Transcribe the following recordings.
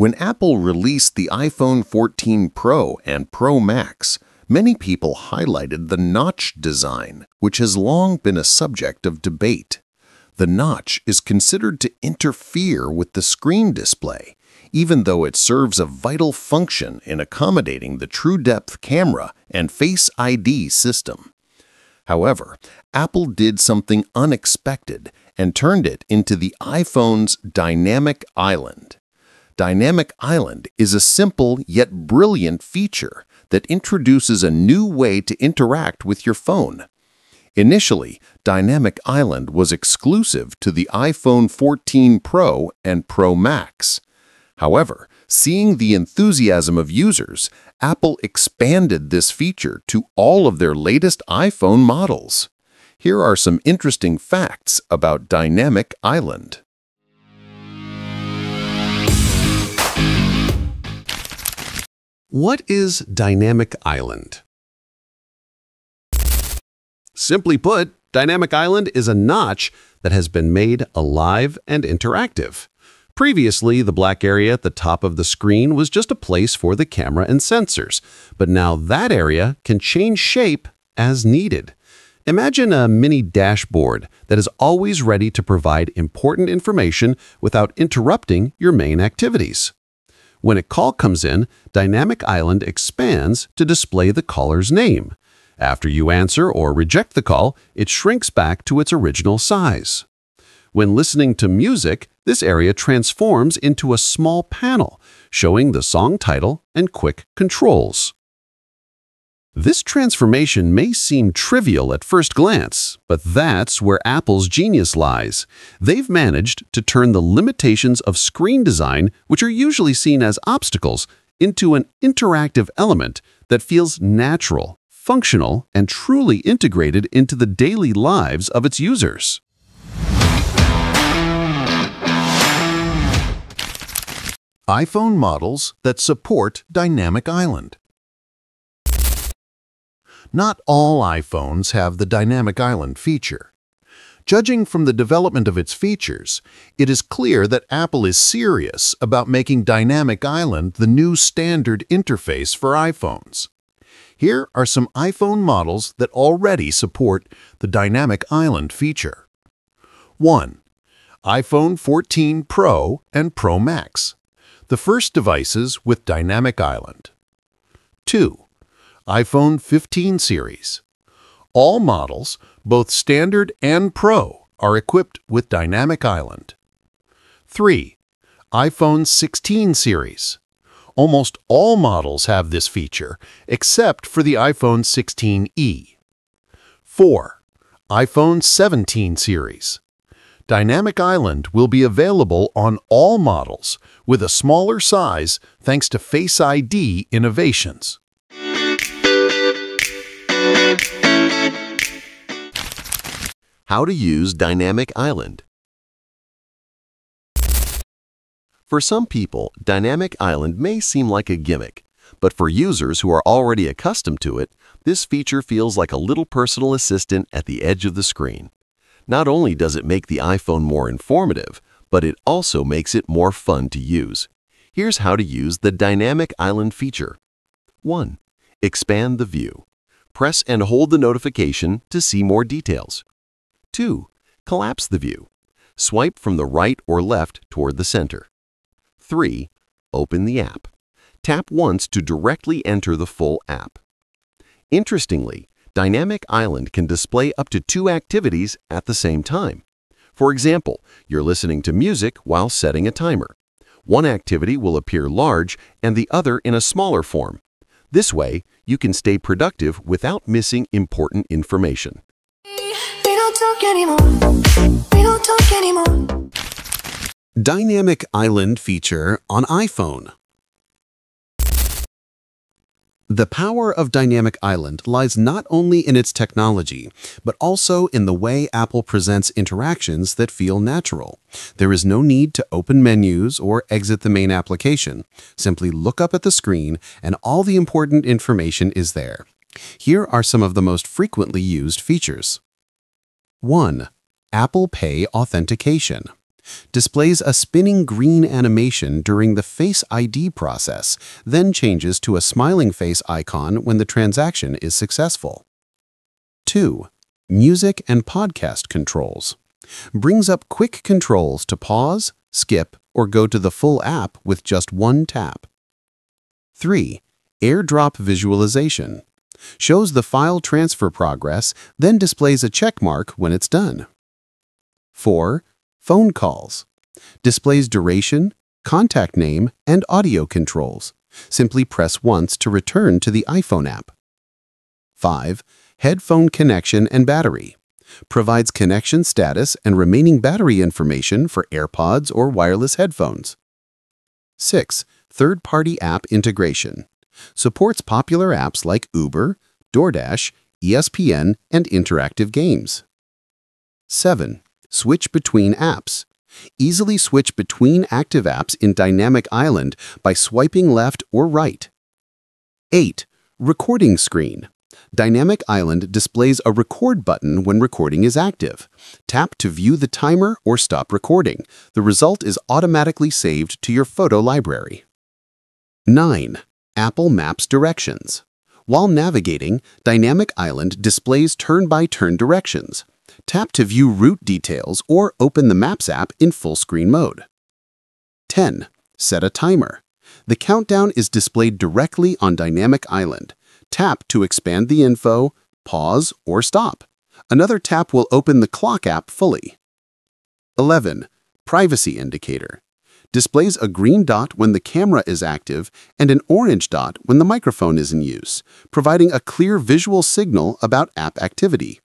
When Apple released the iPhone 14 Pro and Pro Max, many people highlighted the notch design, which has long been a subject of debate. The notch is considered to interfere with the screen display, even though it serves a vital function in accommodating the TrueDepth camera and Face ID system. However, Apple did something unexpected and turned it into the iPhone's Dynamic Island. Dynamic Island is a simple yet brilliant feature that introduces a new way to interact with your phone. Initially, Dynamic Island was exclusive to the iPhone 14 Pro and Pro Max. However, seeing the enthusiasm of users, Apple expanded this feature to all of their latest iPhone models. Here are some interesting facts about Dynamic Island. What is Dynamic Island? Simply put, Dynamic Island is a notch that has been made alive and interactive. Previously, the black area at the top of the screen was just a place for the camera and sensors, but now that area can change shape as needed. Imagine a mini dashboard that is always ready to provide important information without interrupting your main activities. When a call comes in, Dynamic Island expands to display the caller's name. After you answer or reject the call, it shrinks back to its original size. When listening to music, this area transforms into a small panel, showing the song title and quick controls. This transformation may seem trivial at first glance, but that's where Apple's genius lies. They've managed to turn the limitations of screen design, which are usually seen as obstacles, into an interactive element that feels natural, functional, and truly integrated into the daily lives of its users. iPhone models that support Dynamic Island. Not all iPhones have the Dynamic Island feature. Judging from the development of its features, it is clear that Apple is serious about making Dynamic Island the new standard interface for iPhones. Here are some iPhone models that already support the Dynamic Island feature. 1. iPhone 14 Pro and Pro Max, the first devices with Dynamic Island. 2. iPhone 15 series. All models, both standard and Pro, are equipped with Dynamic Island. 3. iPhone 16 series. Almost all models have this feature, except for the iPhone 16e. 4. iPhone 17 series. Dynamic Island will be available on all models with a smaller size thanks to Face ID innovations. How to use Dynamic Island. For some people, Dynamic Island may seem like a gimmick, but for users who are already accustomed to it, this feature feels like a little personal assistant at the edge of the screen. Not only does it make the iPhone more informative, but it also makes it more fun to use. Here's how to use the Dynamic Island feature. 1. Expand the view. Press and hold the notification to see more details. 2. Collapse the view. Swipe from the right or left toward the center. 3. Open the app. Tap once to directly enter the full app. Interestingly, Dynamic Island can display up to 2 activities at the same time. For example, you're listening to music while setting a timer. One activity will appear large and the other in a smaller form. This way, you can stay productive without missing important information. Dynamic Island feature on iPhone. The power of Dynamic Island lies not only in its technology, but also in the way Apple presents interactions that feel natural. There is no need to open menus or exit the main application. Simply look up at the screen and all the important information is there. Here are some of the most frequently used features. 1. Apple Pay authentication. Displays a spinning green animation during the Face ID process, then changes to a smiling face icon when the transaction is successful. 2. Music and podcast controls. Brings up quick controls to pause, skip, or go to the full app with just one tap. 3. AirDrop visualization. Shows the file transfer progress, then displays a check mark when it's done. 4. Phone calls. Displays duration, contact name, and audio controls. Simply press once to return to the iPhone app. 5. Headphone connection and battery. Provides connection status and remaining battery information for AirPods or wireless headphones. 6. Third-party app integration. Supports popular apps like Uber, DoorDash, ESPN, and interactive games. 7. Switch between apps. Easily switch between active apps in Dynamic Island by swiping left or right. 8. Recording screen. Dynamic Island displays a record button when recording is active. Tap to view the timer or stop recording. The result is automatically saved to your photo library. 9. Apple Maps directions. While navigating, Dynamic Island displays turn-by-turn directions. Tap to view route details or open the Maps app in full screen mode. 10. Set a timer. The countdown is displayed directly on Dynamic Island. Tap to expand the info, pause, or stop. Another tap will open the clock app fully. 11. Privacy indicator. Displays a green dot when the camera is active and an orange dot when the microphone is in use, providing a clear visual signal about app activity.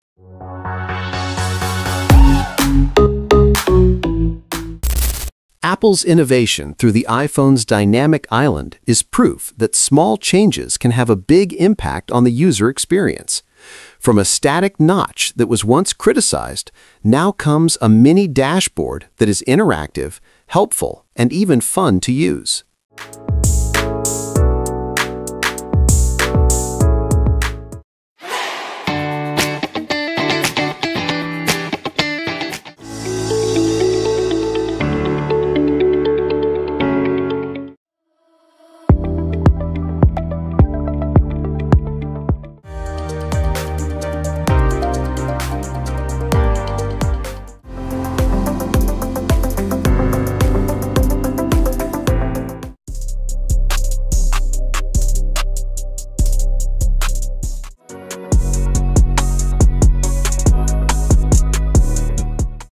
Apple's innovation through the iPhone's Dynamic Island is proof that small changes can have a big impact on the user experience. From a static notch that was once criticized, now comes a mini dashboard that is interactive, helpful, and even fun to use.